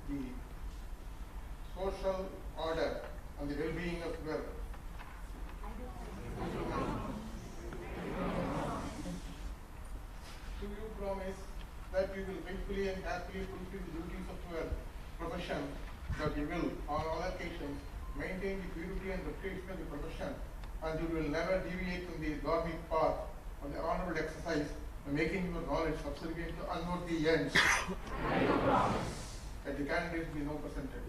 the social order and the well-being of the world. Do you promise that you will faithfully and carefully fulfill the duties of your profession, that you will, on all occasions, maintain the purity and reputation of the profession, and you will never deviate from the dogmatic path of the honorable exercise, making your knowledge subservient to unworthy ends? I do promise. That the candidates be now presented.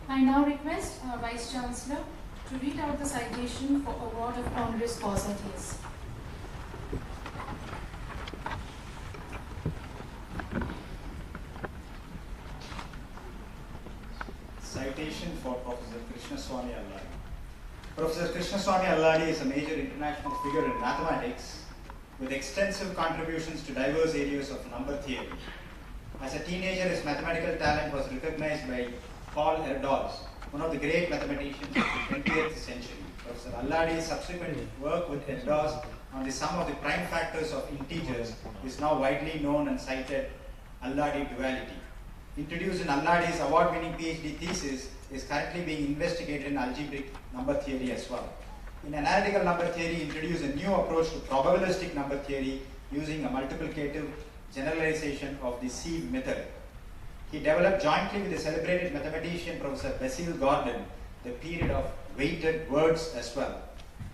I now request our Vice Chancellor to read out the citation for award of honoris causa case. Citation for Professor Krishnaswamy Alladi. Professor Krishnaswamy Alladi is a major international figure in mathematics with extensive contributions to diverse areas of number theory. As a teenager, his mathematical talent was recognized by Paul Erdős, one of the great mathematicians of the 20th century. Professor Alladi's subsequent work with Erdős on the sum of the prime factors of integers is now widely known and cited Alladi duality. Introduced in Alladi's award-winning PhD thesis, is currently being investigated in algebraic number theory as well. In analytical number theory, he introduced a new approach to probabilistic number theory using a multiplicative generalization of the sieve method. He developed jointly with the celebrated mathematician Professor Basil Gordon the period of weighted words as well.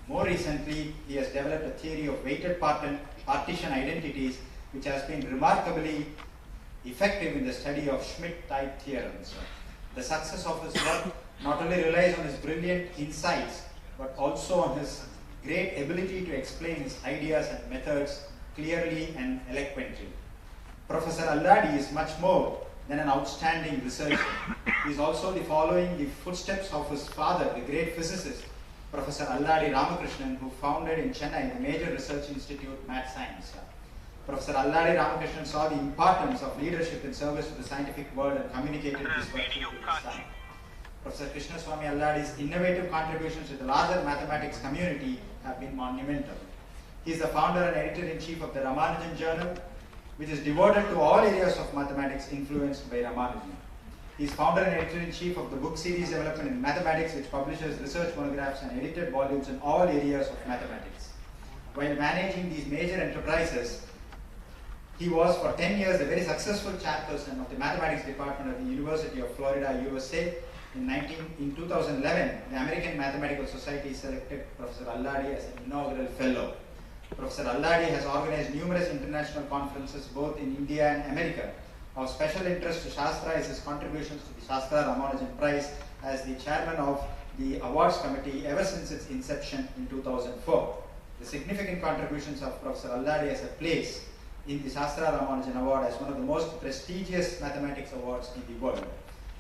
More recently, he has developed a theory of weighted partition identities, which has been remarkably effective in the study of Schmidt-type theorems. The success of his work not only relies on his brilliant insights, but also on his great ability to explain his ideas and methods clearly and eloquently. Professor Alladi is much more than an outstanding researcher. He is also following the footsteps of his father, the great physicist, Professor Alladi Ramakrishnan, who founded in Chennai the major research institute, Math Science. Professor Alladi Ramakrishnan saw the importance of leadership in service to the scientific world and communicated this virtue to his son. Professor Krishnaswamy Alladi's innovative contributions to the larger mathematics community have been monumental. He is the founder and editor-in-chief of the Ramanujan Journal, which is devoted to all areas of mathematics influenced by Ramanujan. He is founder and editor-in-chief of the book series Development in Mathematics, which publishes research monographs and edited volumes in all areas of mathematics. While managing these major enterprises, he was for 10 years a very successful chairperson of the mathematics department at the University of Florida, USA. In 2011, the American Mathematical Society selected Professor Alladi as an inaugural fellow. Professor Alladi has organized numerous international conferences both in India and America. Of special interest to Shastra is his contributions to the Shastra Ramanujan Prize as the chairman of the awards committee ever since its inception in 2004. The significant contributions of Professor Alladi has a place in the Shastra Ramanujan Award as one of the most prestigious mathematics awards in the world.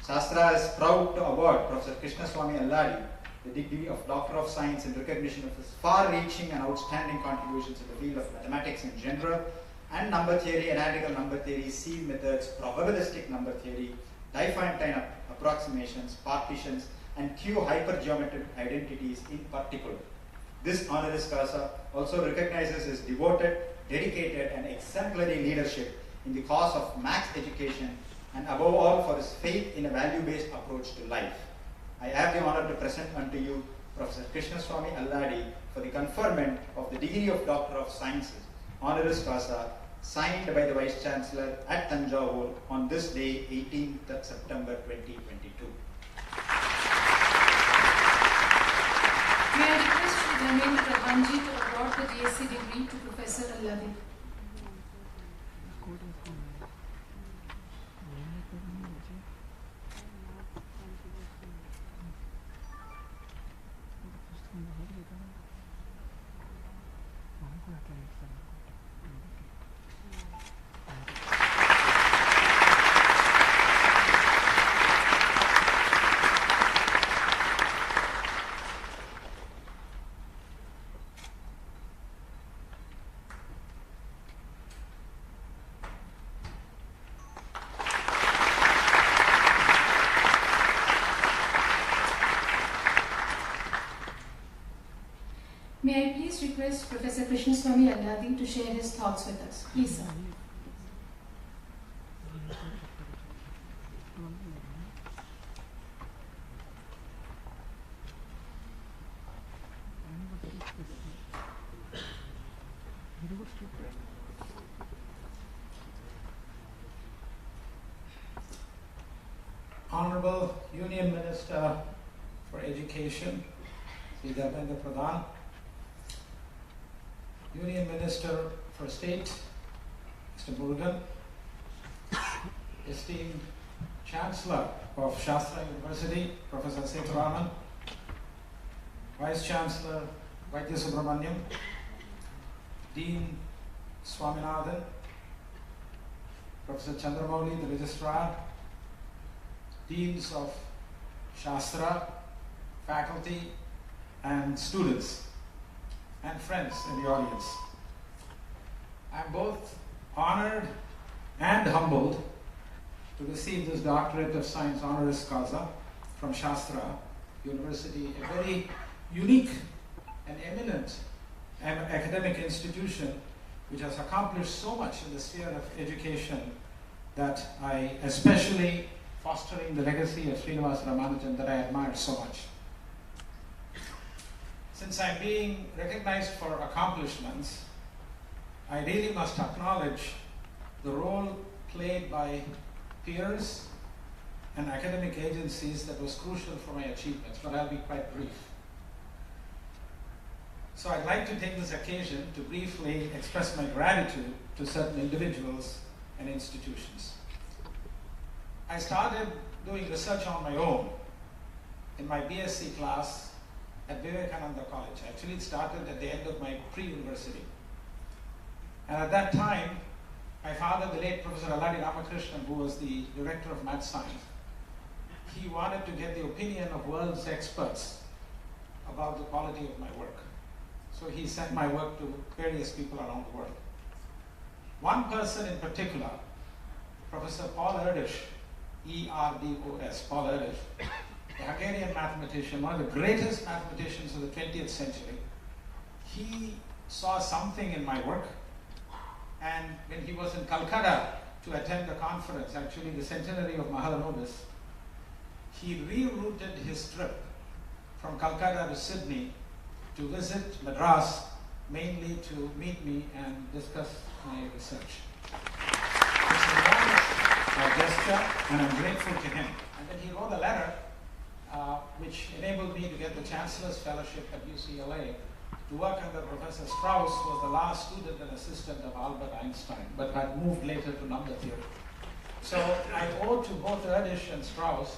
Shastra is proud to award Professor Krishnaswamy Alladi the degree of Doctor of Science in recognition of his far-reaching and outstanding contributions in the field of mathematics in general and number theory, analytical number theory, sieve methods, probabilistic number theory, Diophantine approximations, partitions, and Q hypergeometric identities in particular. This honoris causa also recognizes his devoted, dedicated, and exemplary leadership in the cause of maths education and above all for his faith in a value-based approach to life. I have the honor to present unto you Professor Krishnaswamy Alladi for the conferment of the degree of Doctor of Sciences, honoris causa, signed by the Vice Chancellor at Thanjavur on this day, 18th September 2022. May I request Dina Thanthi to award the DSc degree to Professor Alladi. May I please request Professor Krishnaswamy Alladi to share his thoughts with us. Please, sir. Honorable Union Minister for Education, Sri Dharmendra Pradhan, Union Minister for State, Mr. Murugan, esteemed Chancellor of Shastra University, Professor Sethuraman, Vice Chancellor Vaidya Subramaniam, Dean Swaminathan, Professor Chandramouli, the Registrar, Deans of Shastra, faculty and students, and friends in the audience. I'm both honored and humbled to receive this Doctorate of Science honoris causa from Shastra University, a very unique and eminent academic institution which has accomplished so much in the sphere of education that I especially fostering the legacy of Srinivasa Ramanujan that I admired so much. Since I'm being recognized for accomplishments, I really must acknowledge the role played by peers and academic agencies that was crucial for my achievements, but I'll be quite brief. So I'd like to take this occasion to briefly express my gratitude to certain individuals and institutions. I started doing research on my own in my BSc class at Vivekananda College. Actually, it started at the end of my pre-university. And at that time, my father, the late Professor Alladi Ramakrishnan, who was the director of math science, he wanted to get the opinion of world's experts about the quality of my work. So he sent my work to various people around the world. One person in particular, Professor Paul Erdős, E-R-D-O-S, Paul Erdős, a Hungarian mathematician, one of the greatest mathematicians of the 20th century, he saw something in my work, and when he was in Calcutta to attend the conference, actually the centenary of Mahalanobis, he rerouted his trip from Calcutta to Sydney to visit Madras, mainly to meet me and discuss my research. It's an enormous gesture, and I'm grateful to him. And then he wrote a letter which enabled me to get the Chancellor's Fellowship at UCLA to work under Professor Strauss, who was the last student and assistant of Albert Einstein, but had moved later to number theory. So I owe to both Erdős and Strauss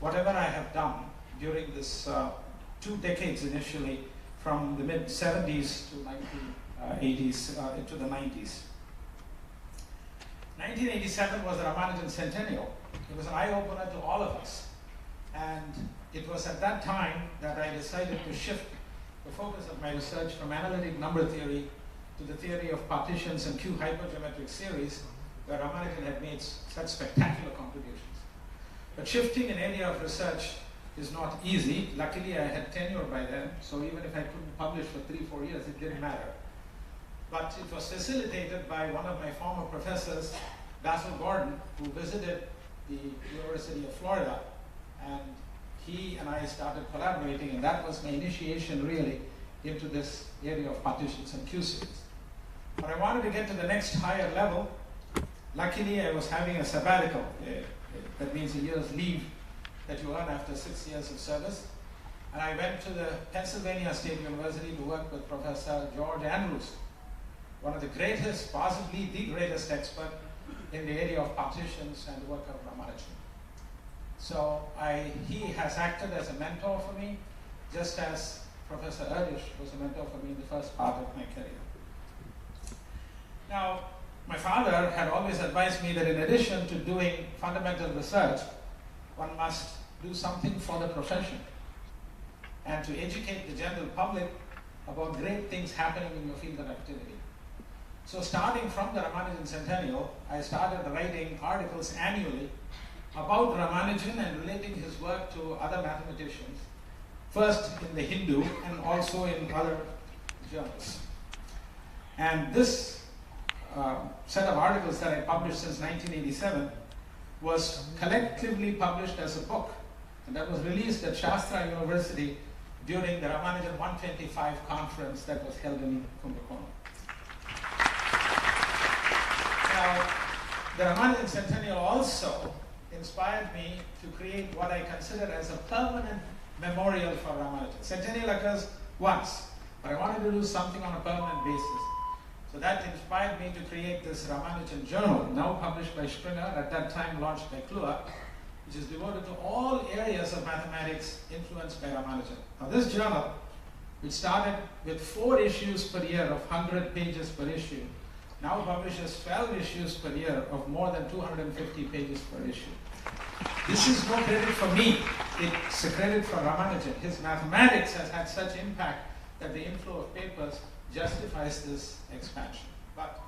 whatever I have done during this 2 decades initially, from the mid-70s to 1980s into the 90s. 1987 was the Ramanujan Centennial. It was an eye-opener to all of us. And it was at that time that I decided to shift the focus of my research from analytic number theory to the theory of partitions and Q-hypergeometric series, where Ramanujan had made such spectacular contributions. But shifting an area of research is not easy. Luckily, I had tenure by then, so even if I couldn't publish for 3-4 years, it didn't matter. But it was facilitated by one of my former professors, Basil Gordon, who visited the University of Florida, and he and I started collaborating, and that was my initiation really into this area of partitions and Q-series. But I wanted to get to the next higher level. Luckily, I was having a sabbatical. That means a year's leave that you earn after 6 years of service. And I went to the Pennsylvania State University to work with Professor George Andrews, one of the greatest, possibly the greatest expert in the area of partitions and the work of Ramanujan. So he has acted as a mentor for me, just as Professor Erdős was a mentor for me in the first part of my career. Now, my father had always advised me that in addition to doing fundamental research, one must do something for the profession and to educate the general public about great things happening in your field of activity. So starting from the Ramanujan Centennial, I started writing articles annually about Ramanujan and relating his work to other mathematicians, first in the Hindu and also in other journals. And this set of articles that I published since 1987 was collectively published as a book, and that was released at Shastra University during the Ramanujan 125 conference that was held in Kumbakonam. Now, the Ramanujan Centennial also inspired me to create what I consider as a permanent memorial for Ramanujan. Centennial occurs once, but I wanted to do something on a permanent basis. So that inspired me to create this Ramanujan journal, now published by Springer, at that time launched by Klua, which is devoted to all areas of mathematics influenced by Ramanujan. Now this journal, which started with 4 issues per year of 100 pages per issue, now publishes 12 issues per year of more than 250 pages per issue. This is no credit for me, it's a credit for Ramanujan. His mathematics has had such impact that the inflow of papers justifies this expansion. But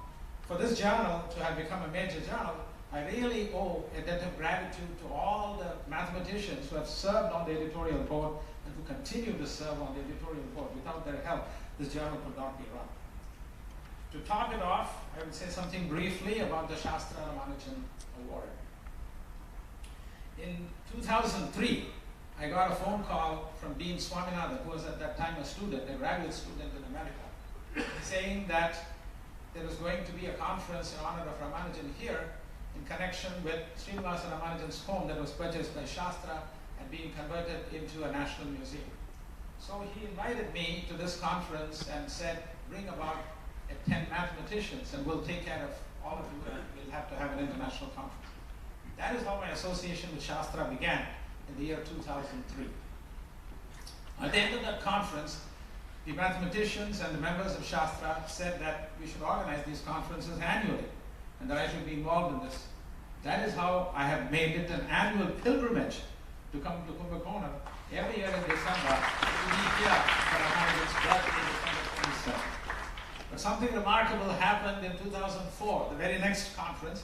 for this journal to have become a major journal, I really owe a debt of gratitude to all the mathematicians who have served on the editorial board and who continue to serve on the editorial board. Without their help, this journal could not be run. To top it off, I would say something briefly about the Shastra Ramanujan Award. In 2003, I got a phone call from Dean Swaminathan, who was at that time a student, a graduate student in America, saying that there was going to be a conference in honor of Ramanujan here in connection with Srinivasa Ramanujan's home that was purchased by Shastra and being converted into a national museum. So he invited me to this conference and said, bring about 10 mathematicians and we'll take care of all of you and we'll have to have an international conference. That is how my association with Shastra began in the year 2003. At the end of that conference, the mathematicians and the members of Shastra said that we should organize these conferences annually and that I should be involved in this. That is how I have made it an annual pilgrimage to come to Kumbakonam every year in December to be here for Ramanujan's birthday, December 27th. But something remarkable happened in 2004, the very next conference,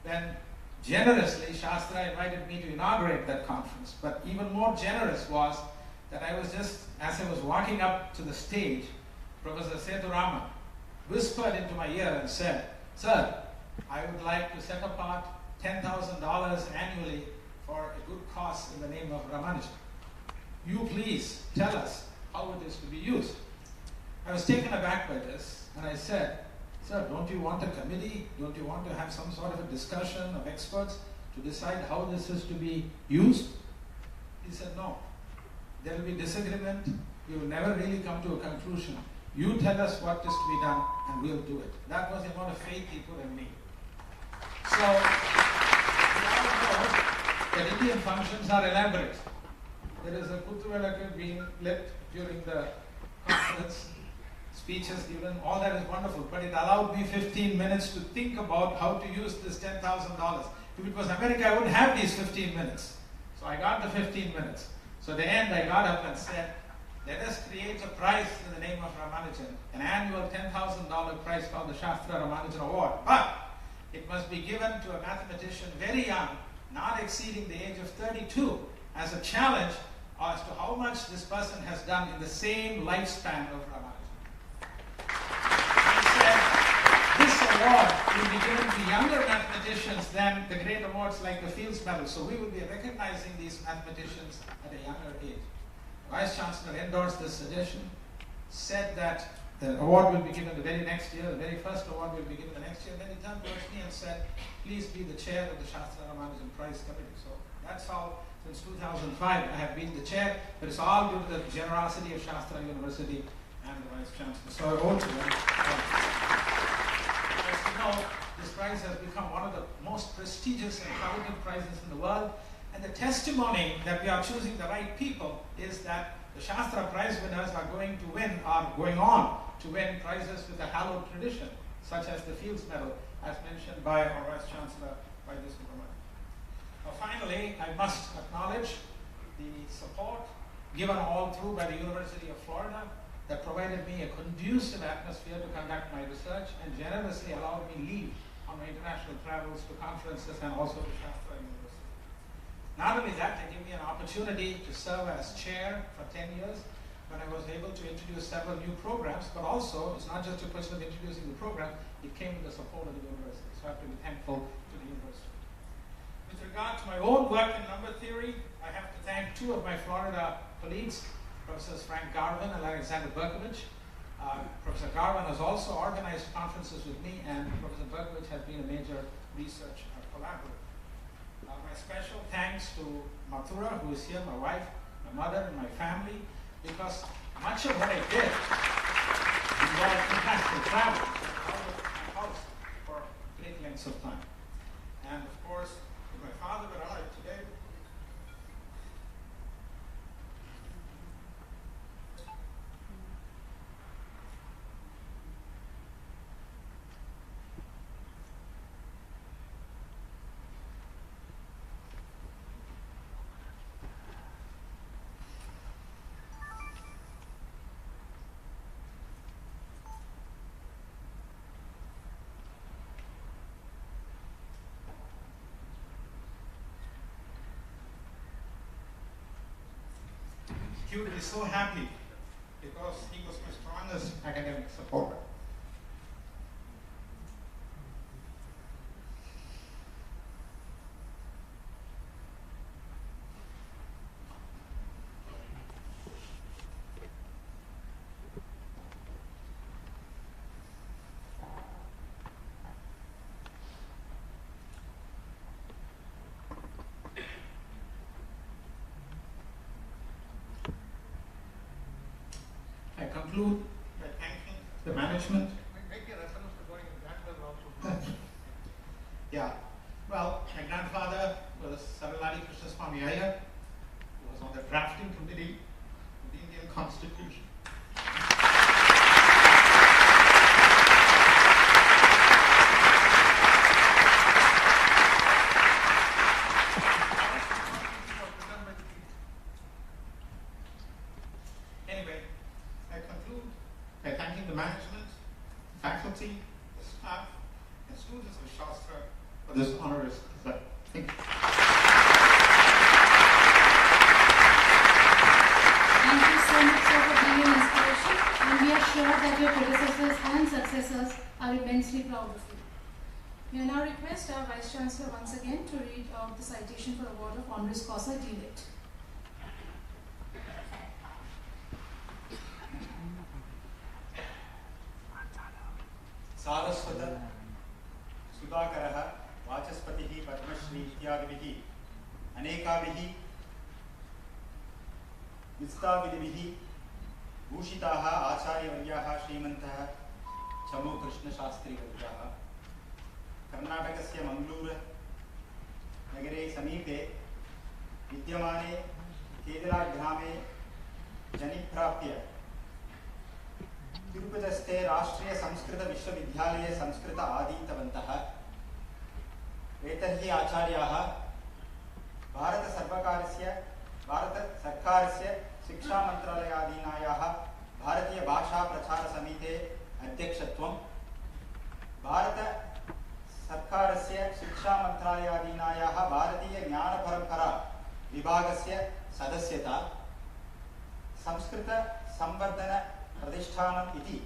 when generously Shastra invited me to inaugurate that conference. But even more generous was that I was just, as I was walking up to the stage, Professor Sethurama whispered into my ear and said, "Sir, I would like to set apart $10,000 annually for a good cause in the name of Ramanujan. You please tell us how it is to be used." I was taken aback by this and I said, "Sir, don't you want a committee? Don't you want to have some sort of a discussion of experts to decide how this is to be used?" He said, "No, there will be disagreement. We will never really come to a conclusion. You tell us what is to be done and we'll do it." That was the amount of faith he put in me. So, we all know that Indian functions are elaborate. There is a Kuttuvelakku being lit during the conference, speeches given, all that is wonderful, but it allowed me 15 minutes to think about how to use this $10,000. If it was America, I wouldn't have these 15 minutes. So I got the 15 minutes. So at the end, I got up and said, let us create a prize in the name of Ramanujan, an annual $10,000 prize called the Shastra Ramanujan Award. But it must be given to a mathematician very young, not exceeding the age of 32, as a challenge as to how much this person has done in the same lifespan of Ramanujan. He said, this award will be given to younger mathematicians than the great awards like the Fields Medal. So we will be recognizing these mathematicians at a younger age. The Vice Chancellor endorsed this suggestion, said that the award will be given the very next year, the very first award will be given the next year. Then he turned towards me and said, please be the chair of the Shastra Ramanujan Prize Committee. So that's how, since 2005, I have been the chair, but it's all due to the generosity of Shastra University and the Vice Chancellor. So I owe to them. As you know, this prize has become one of the most prestigious and coveted prizes in the world. And the testimony that we are choosing the right people is that the Shastra Prize winners are going on to win prizes with a hallowed tradition, such as the Fields Medal, as mentioned by our Vice Chancellor, by this government. Now finally, I must acknowledge the support given all through by the University of Florida that provided me a conducive atmosphere to conduct my research and generously allowed me leave on my international travels to conferences and also to Shastra University. Not only that, they gave me an opportunity to serve as chair for 10 years, when I was able to introduce several new programs, but also it's not just a question of introducing the program, it came with the support of the university. So I have to be thankful to the university. With regard to my own work in number theory, I have to thank two of my Florida colleagues, Professors Frank Garvin and Alexander Berkovich. Professor Garvin has also organized conferences with me, and Professor Berkovich has been a major research collaborator. My special thanks to Mathura, who is here, my wife, my mother, and my family, because much of what I did involved international travel out of my house for great lengths of time. And of course, if my father were alive today, he would be so happy because he was my strongest academic supporter. I conclude by thanking the management. Make a reference to going in grandfather also. Yeah. Well, my grandfather was Saraladi Krishnaswamy Iyer, who was on the drafting committee of the Indian Constitution. Anyway, I conclude by thanking the management, faculty, the staff, and students of Shastra for this honorous event. Thank you. Thank you so much, sir, for being an inspiration, and we are sure that your predecessors and successors are immensely proud of you. We now request our Vice Chancellor once again to read out the citation for award of honoris causa D.Litt. Saraswat सुधाकरः वाचस्पतिः Padmashri इत्यादिभिः अनेकाभिः विस्ताविधिभिः भूषिताः आचार्यवर्याः श्रीमन्तः चमु कृष्णशास्त्रीवर्याः कर्णाटकस्य मङ्गलूरु नगरे समीपे विद्यमाने केदराग्रामे जनिप्राप्य तिरुपतस्थे राष्ट्रीय संस्कृत विश्वविद्यालये संस्कृत आधीतवन्तः। एतैः आचार्याः भारत सर्वकारस्य शिक्षामन्त्रालयाधीनायाः भारतीय भाषा प्रचार समिते अध्यक्षत्वं, भारत सर्वकारस्य शिक्षामन्त्रालयाधीनायाः भारतीय ज्ञानपरम्परा विभागस्य सदस्यता, संस्कृत संवर्धन प्रतिष्ठानम् इति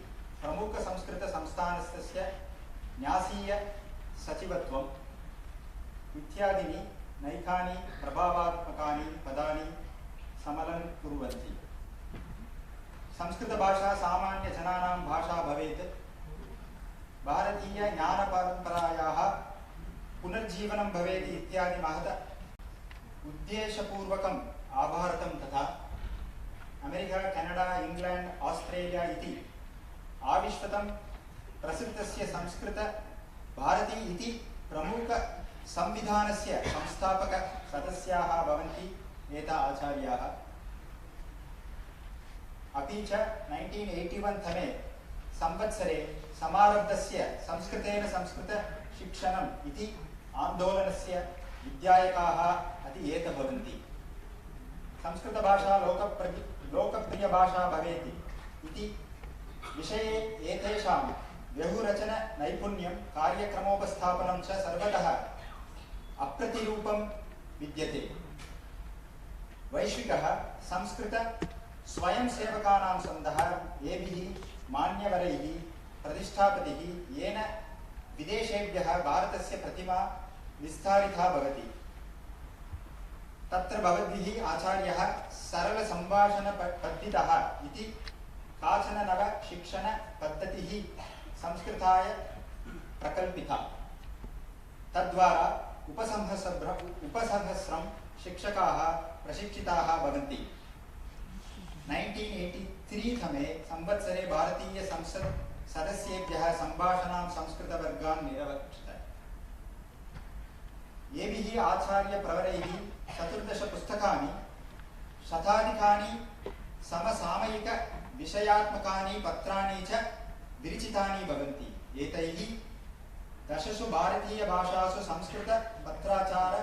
प्रमुख संस्कृत संस्थानस्य न्यासीय सचिवत्वम् इत्यादीनि नैकानि प्रभावात्मकानि पदानि समलङ्कुर्वन्ति। संस्कृतभाषा सामान्यजनानां भाषा भवेत्, भारतीय ज्ञानपरम्परायाः पुनर्जीवनं भवेत् इत्यादि महत् उद्देशपूर्वकम् आभारतं तथा अमेरिका, कनाडा, इंग्लैंड, ऑस्ट्रेलिया इति आविष्कृतं प्रसिद्धस्य संस्कृत भारती इति प्रमुख संविधानस्य संस्थापक सदस्याः भवन्ति एता आचार्याः। अपि च 1981 तमे संवत्सरे समारब्धस्य संस्कृतेन संस्कृत शिक्षणम् इति आन्दोलनस्य विद्यायकाः अति एत भवन्ति। संस्कृत भाषा लोकप्रिय भाषा भवेत् इति विषये एतेषां व्यहुरचन नैपुण्यं कार्यक्रमोपस्थापनं च सर्वतः अप्रतिरूपं विद्यते। वैश्विकः संस्कृत स्वयं सेवकानां सन्दः एभिः मान्यवरैः प्रतिष्ठापतिः येन विदेशेभ्यः भारतस्य प्रतिमा विस्तारिता भवति। तत्र भवद्भिः आचार्यः सरलसम्भाषणपद्धितः इति काचन नव शिक्षणपद्धतिः संस्कृताय प्रकल्पिता। तद्वारा उपसहस्रं शिक्षकाः प्रशिक्षिताः भवन्ति। 1983 तमे संवत्सरे भारतीय संसद सदस्येभ्यः सम्भाषणां संस्कृतवर्गान् निरवक्षत। एभिः आचार्यप्रवरैः 14 पुस्तकानि, शताधिकानि समसामयिक विषयात्मकानि पत्राणि च विरचितानि भवन्ति। एतैः 10 भारतीयभाषासु संस्कृत पत्राचार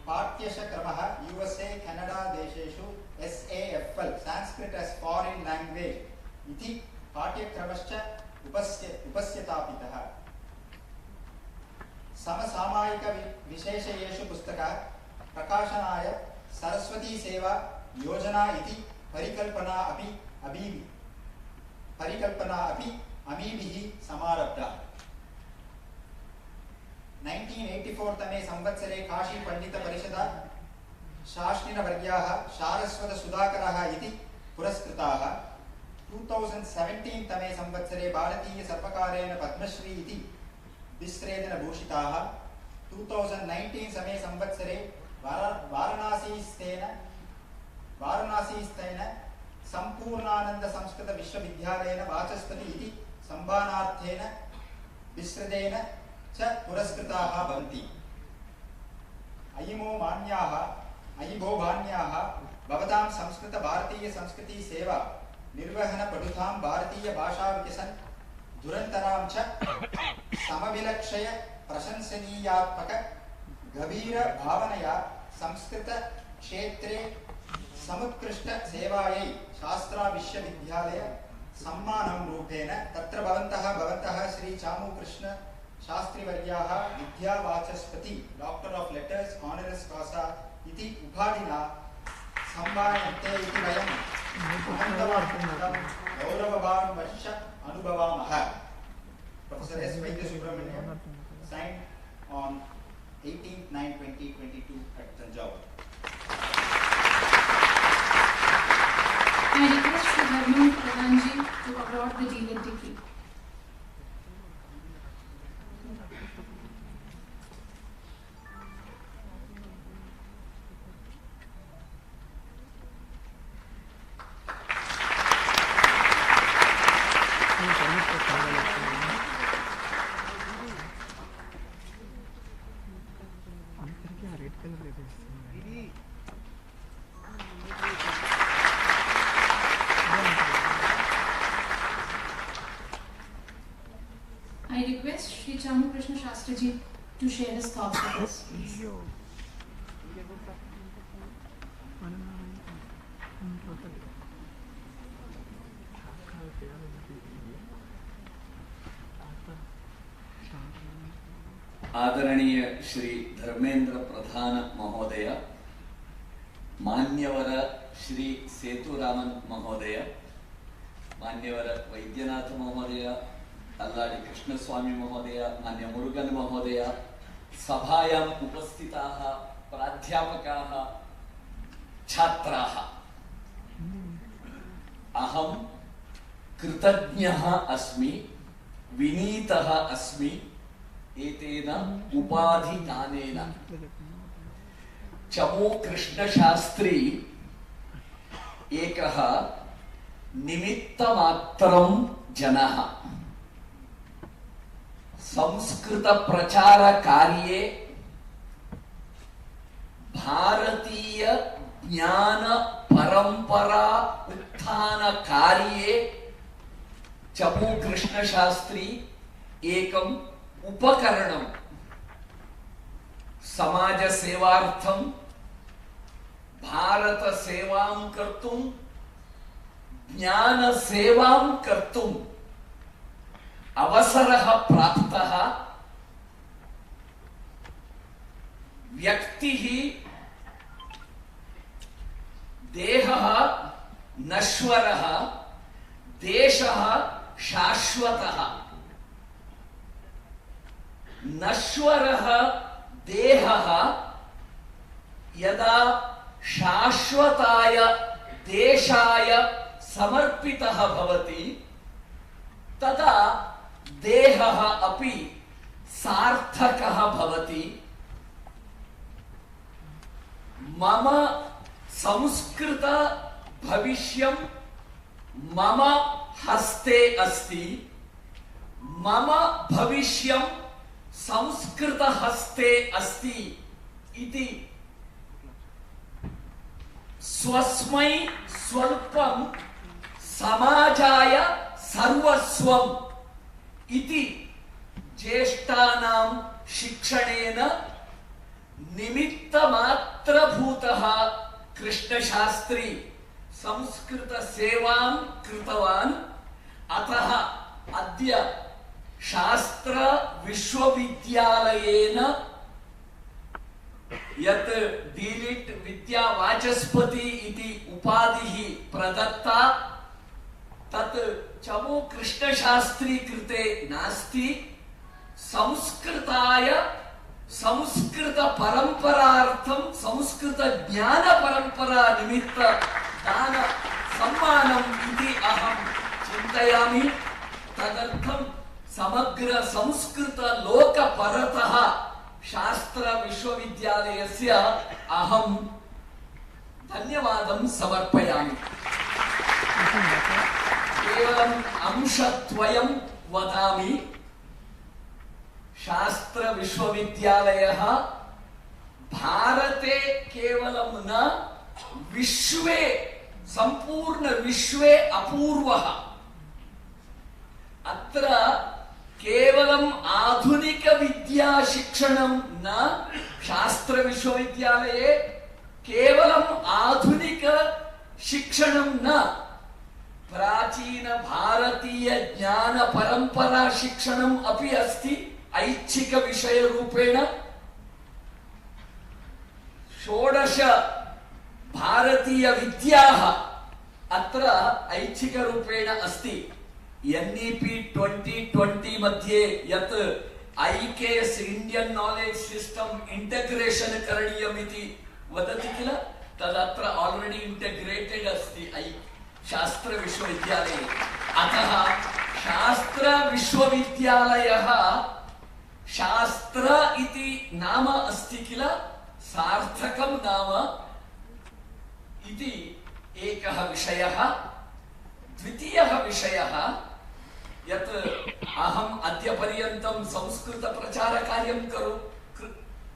पाठ्यक्रमः USA कनाडा देशेषु SAFL Sanskrit as Foreign Language इति पाठ्यक्रमश्च उपस्यतापितः। समसामयिक विशेषयेषु पुस्तक प्रकाशनाय सरस्वती सेवा योजना इति परिकल्पना अपि अमीभिः समारब्धा। 1984 तमे संवत्सरे काशी पंडित परिषद शास्त्रिनवर्याः सारस्वत सुधाकरः इति पुरस्कृताः। 2017 तमे संवत्सरे भारतीय सर्वकारेण पद्मश्री इति विश्रेदन भूषिताः। 2019 समे संवत्सरे वाराणसीस्थेन सम्पूर्णानंद संस्कृत विश्वविद्यालयेन वाचस्पति इति सम्मानार्थेन विश्रदेन च पुरस्कृताः भवन्ति। अयि भो मान्याः भवतां संस्कृत भारतीय संस्कृति सेवा निर्वहन पठुतां भारतीय भाषा विकसन दुरन्तरां च समविलक्षय प्रशंसनीयात्मक गभीर भावनया संस्कृत क्षेत्रे समुत्कृष्ट सेवायै शास्त्रा विश्वविद्यालय सम्मानं रूपेण तत्र भवन्तः श्री चामुकृष्ण शास्त्रिवर्याः विद्यावाचस्पति doctor of letters honoris causa इति उपाधिना सम्मानन्ते इति वयं गौरववान् वर्ष अनुभवामः। Professor S. Subramanian signed on 18/9/2022 at Tanjore. I request Shri L.Murugan to award the D.Litt degree. I request Shri Chamukrishna Shastriji to share his thoughts with us, please. आदरणीय श्री धर्मेंद्र प्रधान महोदय, मान्यवर श्री सेतुरामन महोदय, मान्यवर वैद्यनाथ महोदय, अल्लाडी कृष्णस्वामी महोदय, मान्य मुरुगन महोदय, सभायाम् उपस्थिताः प्राध्यापकाः, छात्राः, अहं कृतज्ञः अस्मि, विनीतः अस्मि एतेन उपाधिदानेन। चमू कृष्णशास्त्री एकः निमित्तमात्रं जनः। संस्कृत प्रचार कार्ये, भारतीय ज्ञान परंपरा उत्थान कार्ये चमू कृष्णशास्त्री एकम् उपकरणं समाज सेवार्थं, भारत सेवां कर्तुं, ज्ञान सेवां कर्तुं अवसरः प्राप्तः। व्यक्तिः, देहः नश्वरः देशः शाश्वतः नश्वरः देहः यदा शाश्वताय देशाय समर्पितः भवति तदा देहः अपि सार्थकः भवति। मम संस्कृत भविष्यं मम हस्ते अस्ति, मम भविष्यं संस्कृत हस्ते अस्ति इति स्वस्मै स्वल्पं समाजाय सर्वस्वम् इति ज्येष्ठानां शिक्षणेन निमित्तमात्रभूतः कृष्णशास्त्री संस्कृत सेवां कृतवान्। अतः अद्य शास्त्र विश्वविद्यालयेन यत् डीलिट् विद्यावाचस्पति इति उपाधिः प्रदत्ता तत् चमु कृष्णशास्त्री कृते नास्ति। संस्कृताय संस्कृत परंपरार्थं संस्कृत ज्ञान परंपरा निमित्त दान सम्मानम् इति अहं चिन्तयामि। तदर्थं समग्र संस्कृत लोक परतः शास्त्र विश्वविद्यालयस्य अहं धन्यवादं समर्पयामि। केवलम् अंशद्वयं वदामि। शास्त्र विश्वविद्यालयः भारते केवलं न विश्वे संपूर्ण विश्वे अपूर्वः। अत्र केवलम् आधुनिक विद्या शिक्षणं न शास्त्र विश्वविद्यालये केवलम् आधुनिक शिक्षणं न प्राचीन भारतीय ज्ञान परंपरा शिक्षणम् अपि अस्ति। ऐच्छिक विषय रूपेण 16 भारतीय विद्याः अत्र ऐच्छिक रूपेण अस्ति। NEP 2020 मध्ये यत् IKS Indian knowledge system integration करणीयमिति वदति किल तदत्र ऑलरेडी इंटेग्रेटेड अस्ति शास्त्र विश्वविद्यालये। अतः शास्त्र विश्वविद्यालयः शास्त्र इति नाम अस्ति किल सार्थकं नाम इति एकः विषयः। द्वितीयः विषयः यत् अहम् अद्य पर्यन्तं संस्कृत प्रचार कार्यं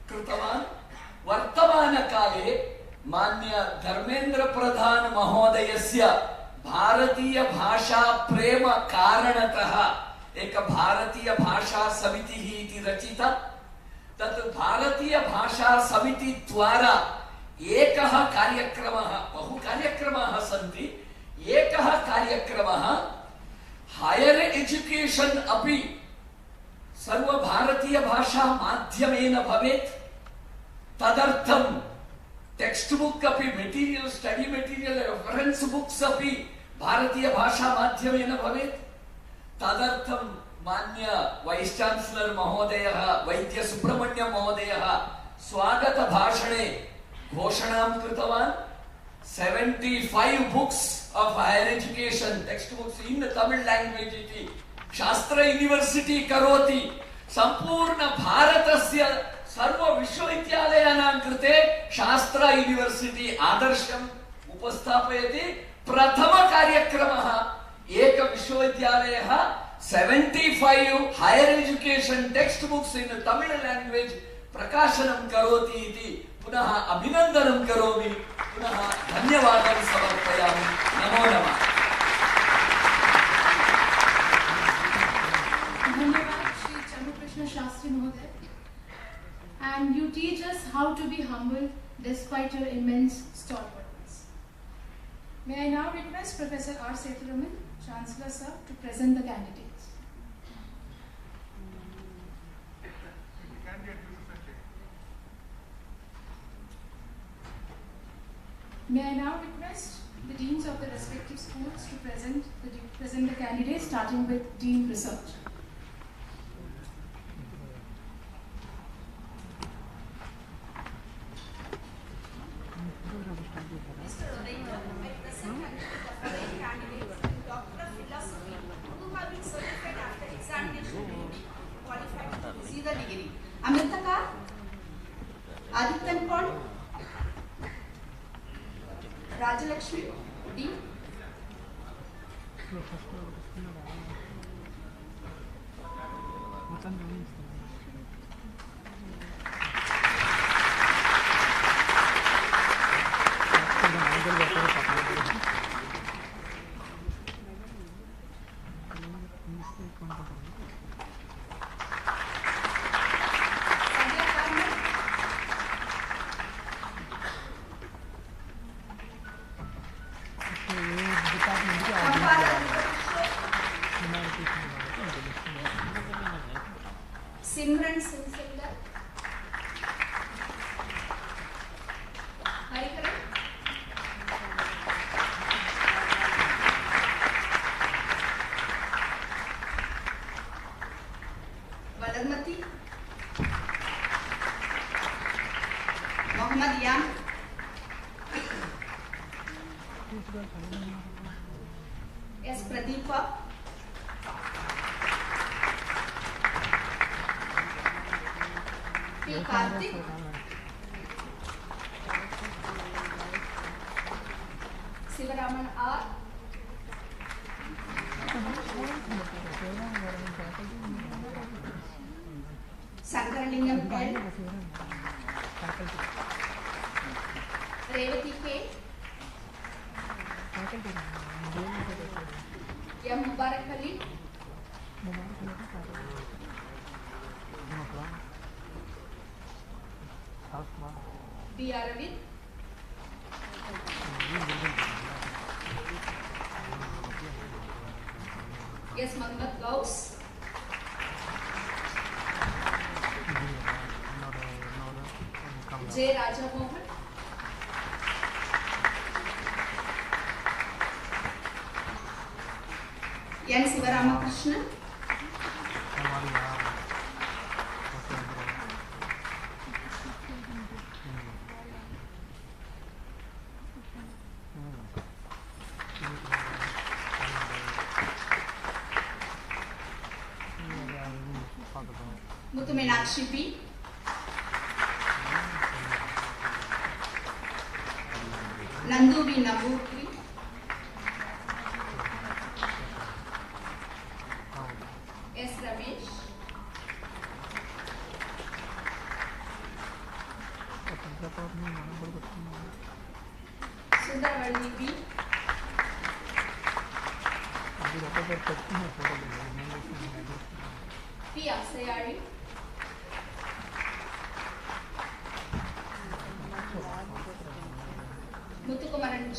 कृतवान्। वर्तमानकाले मान्य धर्मेन्द्र प्रधान महोदयस्य भारतीय भाषा प्रेम कारणतः एक भारतीय भाषा समितिः इति रचिता। तत् भारतीय भाषा समिति द्वारा एकः कार्यक्रमः, बहु कार्यक्रमाः सन्ति, एकः कार्यक्रमः हायर एजुकेशन अपि सर्व भारतीय भाषा माध्यमेन भवेत्। तदर्थं टेक्स्ट बुक अपि material study material reference books अपि भारतीय भाषा माध्यमेन भवेत्। तदर्थं मान्य वाइस चांसलर महोदयः वैद्य सुब्रह्मण्यम महोदयः स्वागत भाषणे घोषणां कृतवान्। 75 books of higher education textbooks in Tamil language इति शास्त्र यूनिवर्सिटी करोति। संपूर्ण भारतस्य सर्व विश्वविद्यालयानां कृते शास्त्र यूनिवर्सिटी आदर्शम् उपस्थापयति। प्रथम कार्यक्रमः एक विश्वविद्यालयः 75 higher education text books in Tamil language प्रकाशनं करोति इति पुनः अभिनन्दनं करोमि, पुनः धन्यवादं समर्पयामि। नमो नमः। धन्यवाद श्री चंद्रकृष्ण शास्त्री महोदय। And you teach us how to be humble despite your immense stalwartness. May I now request Professor R. Sethuraman, Chancellor Sir, to present the candidates. May I now request the deans of the respective schools to present the candidates, starting with Dean Research. Mr. Orator, I present the following candidates in Doctor of Philosophy who have been certified after examination to be qualified to receive the degree. Amitaka, Adithanar, Rajalakshmi, D. Simran Sinsilla, Harikaran, Valarmati, Muhammad Yam, S. Pradeepa, P. Karthik, Sivaraman R, Sankaralingam L, Revati K, M. Mubarak Ali, B. Aravind, S. Mohammed Gauss, J. Raja Mohan, N. Sivaramakrishnan, Muthu Meenakshi P, Nandu V. Namboothri, S. Ramesh, Sundarvalli B, P. Aksayari, Muthukumaran G,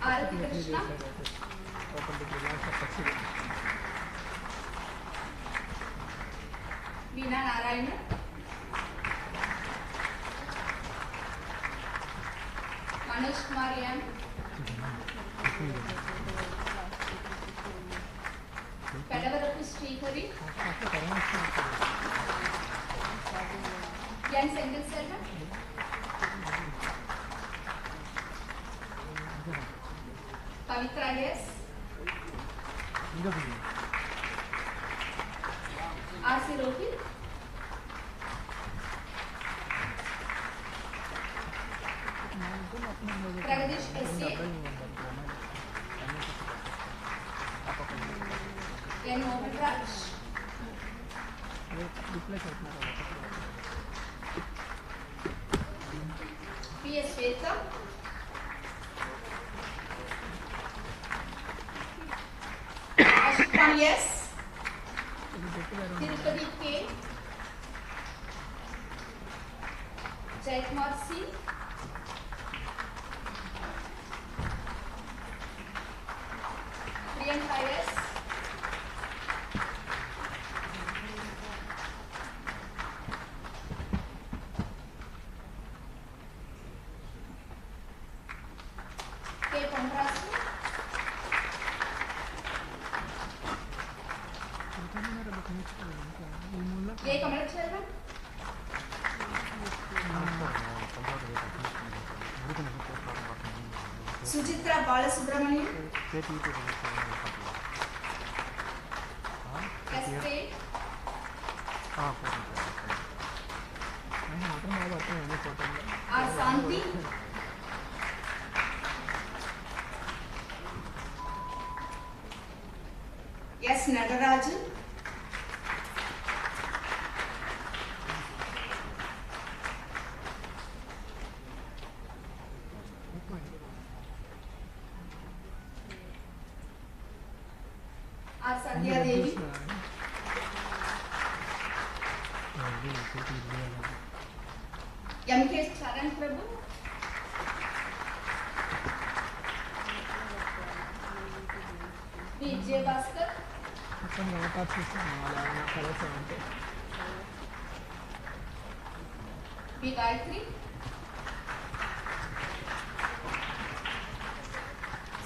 Arati Krishna, Veena Narayana, Manoj Kumar M, Pedavarapu Srihari, N. Senthil Selvan, Pavitra S, R. C. Rohit, Pragadish S.A, N. Mohan Raj, P. S. Shweta, Ashkan S, Tirupati K, Jaykumar C, Priyanka S, A. Kamala Chairman. Sujitra Balasubramanian. S. Pate. R. Thanthi. S. Nadarajan. R. Sandhya Devi. M. K. Charan Prabhu. B. J. Bhaskar. B. Gayatri.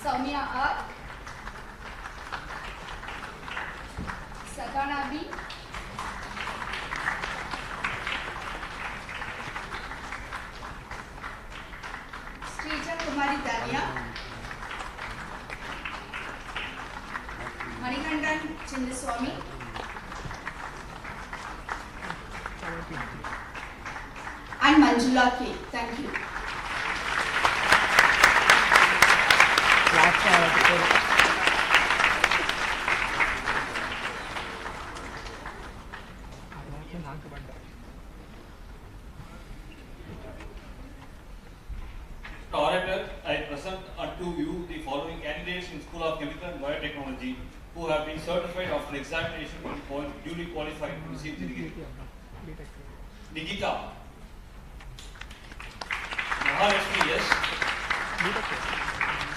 Soumya R. Sakana B. Srija Kumari Dania. Manikandan Chindaswamy. And Manjula K. Thank you. Orator, I present unto you the following candidates in School of Chemical and Biotechnology who have been certified after examination and duly qualified to receive the degree. Nikita, Mahalakshmi S,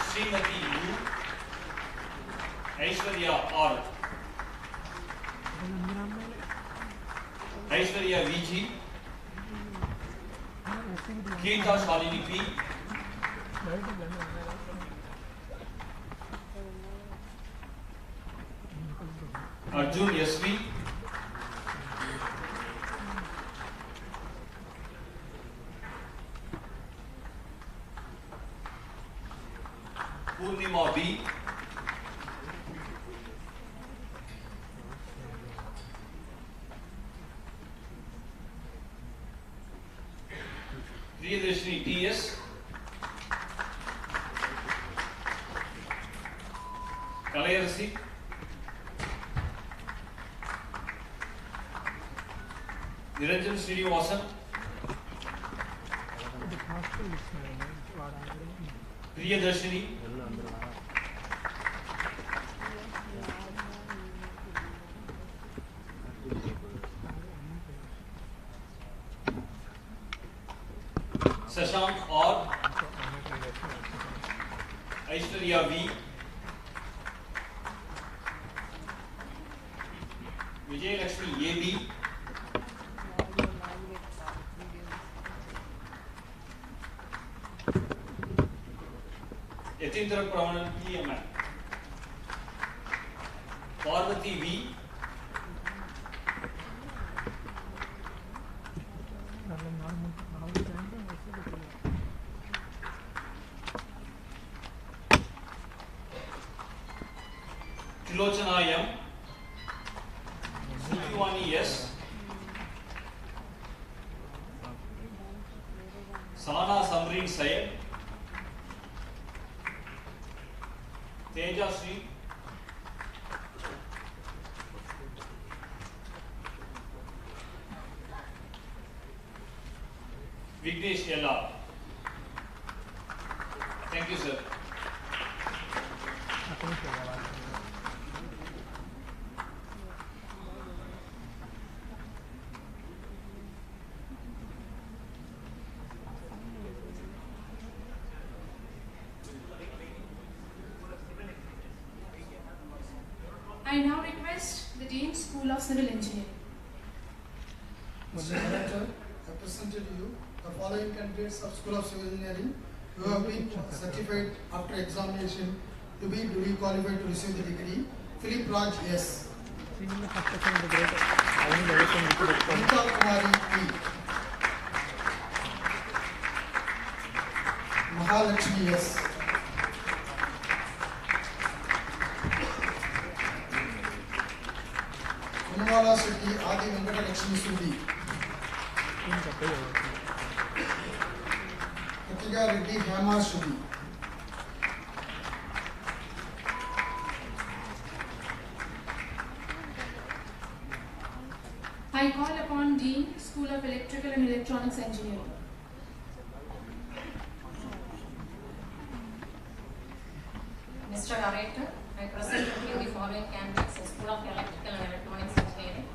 Srimati U, Aishwarya R, Aishwarya VG, Geeta Shalini P, Arjun SV, Purnima B, Priyadashini TS, Kalayarasi, Niranjan Srinivasan, Priyadashini, Shashank R, Aishwarya V, Vijay Lakshmi AB, Yatindra Pramanan PMN, Parvati V, Trilochana M, Sutiwani S, Sana Samreen Syed, Teja Sri, Vignesh LR. Thank you, sir. I now request the Dean School of Civil Engineering. Mr. Director, I present to you the following candidates of School of Civil Engineering who have been certified after examination to be duly qualified to receive the degree. Philip Raj S, Anita Kumari P. Mahalakshmi S. Kunwala Shetty Adi Venkata Lakshmi Sudi. Katika Reddy Hema Sudi. I call upon Dean, School of Electrical and Electronics Engineering. Mr. Director, I present to you the following candidates in School of Electrical and Electronics Engineering.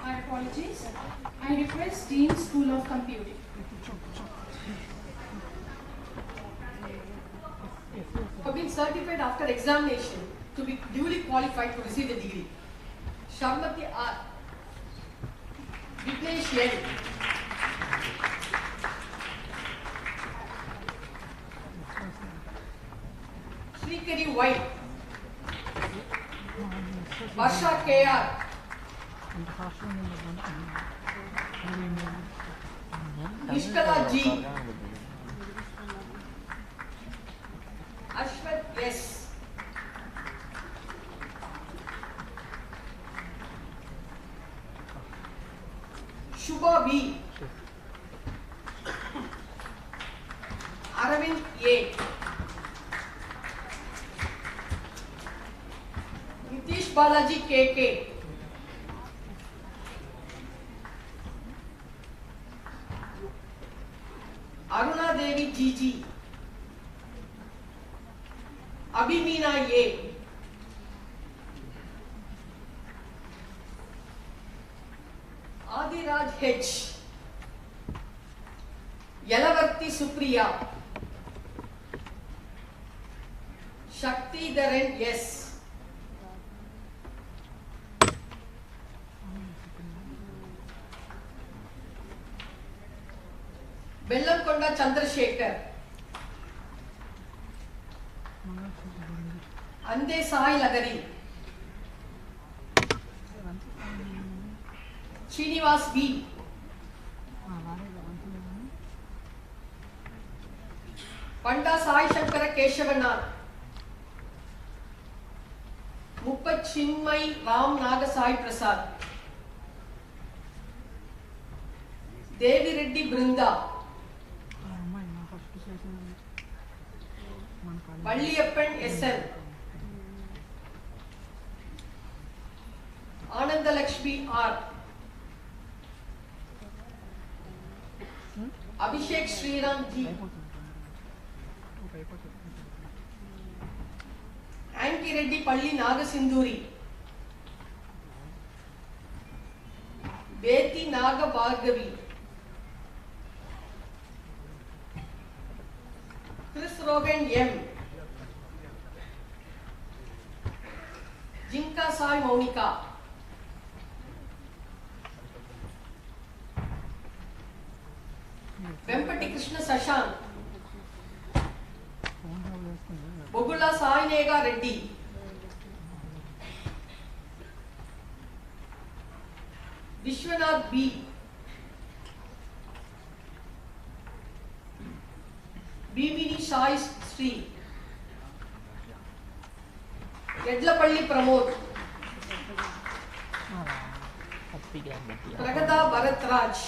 Our apologies. I request Dean, School of Computing. Have been certified after examination to be duly qualified to receive the degree. Sharmati R. Vignesh N. Srikari Y. Varsha KR. Nishkala G. Ashwat S. Shubha B. Aravind A. Nitish Balaji KK. Aruna Devi GG. Abhimina A. Adiraj H. Yalavarti Supriya. Shakti Dharan S. Bellamkonda Chandrasekhar. Ande Sai Lagari. Srinivas B. Panda Sai Shankara Keshavanath. Muppat Chinmay Ram Naga Sai Prasad. Devi Reddy Brinda. Valliyappan SN. Ananda Lakshmi R. Abhishek Sriram G. Anki Reddy Palli Nagasinduri. Beti Naga Bhargavi. Chris Rogan M. Jinka Sai Monica. Vempati Krishna Sashank. Bogula Sai Nega Reddy. Vishwanath B. Bimini Sai Sri. Yedlapalli Pramod. Kழகத Bharatraj.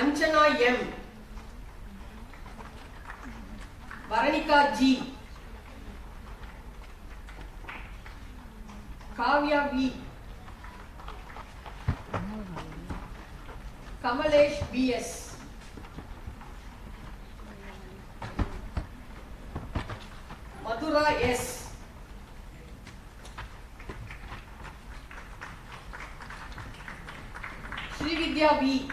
Anchana M. Varanika G. Kavya V. Kamalesh BS. Madurai S. Srividya V.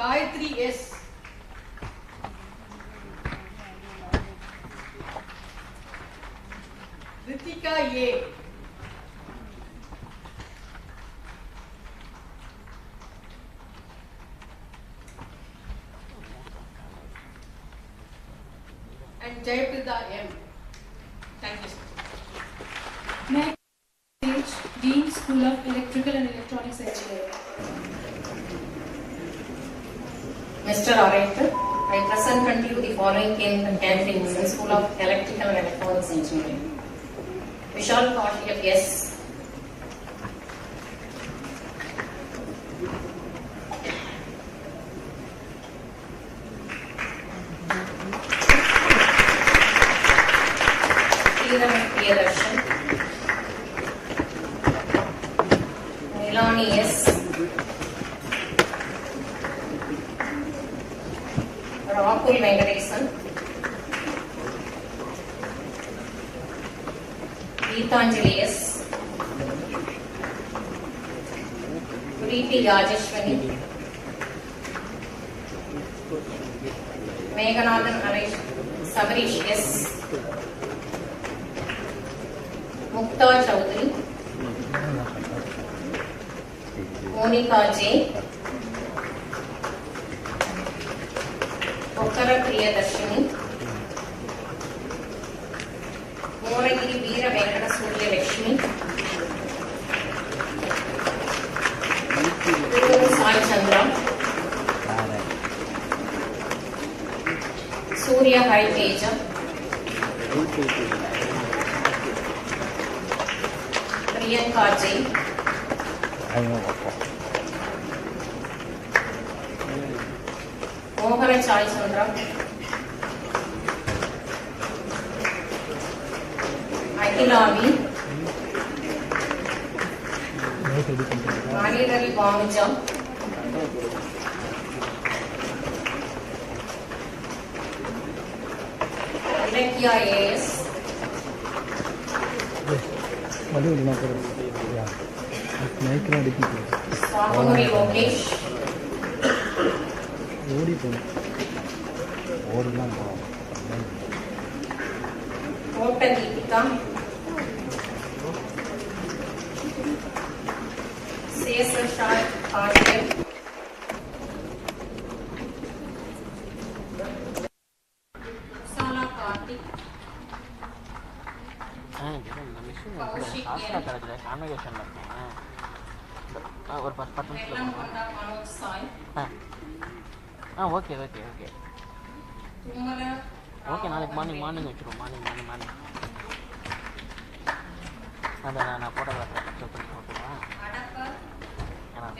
Gayatri S. Ritika A. And Jayaprada M. Thank you, sir. Next, stage Dean, School of Electrical and Electronics Engineering. Mr. Orator, I present unto you the following candidates in School of Electrical and Electronics Engineering. Vishal Kaushik, yes. Priyadarshan. Nilani, yes. Rakul Venkatesan. Geetanjali, yes. Preeti Rajeshwani. Meghanathan Sabarish, yes. Mukta Chaudhary. Monica J. Okara Priyadarshini. Moragiri Veera Venkata Surya Lakshmi. Sai Chandra. Surya Hai Teja. Priyanka J. Mohana Chai Chandra. Akhilavi. Manirari Bhanuja. Ilakya AS. Sahamuri Lokesh. Kota Deepika. Cesar Shah Karthik. Sala Karthik. Kaushik Ellamkonda Manoj Sai. Okay okay okay okay நாளைக்கு morning வச்சுருவோம் morning அதான் நான் photographer பண்ணி போட்டுருவேன் ஏன்னா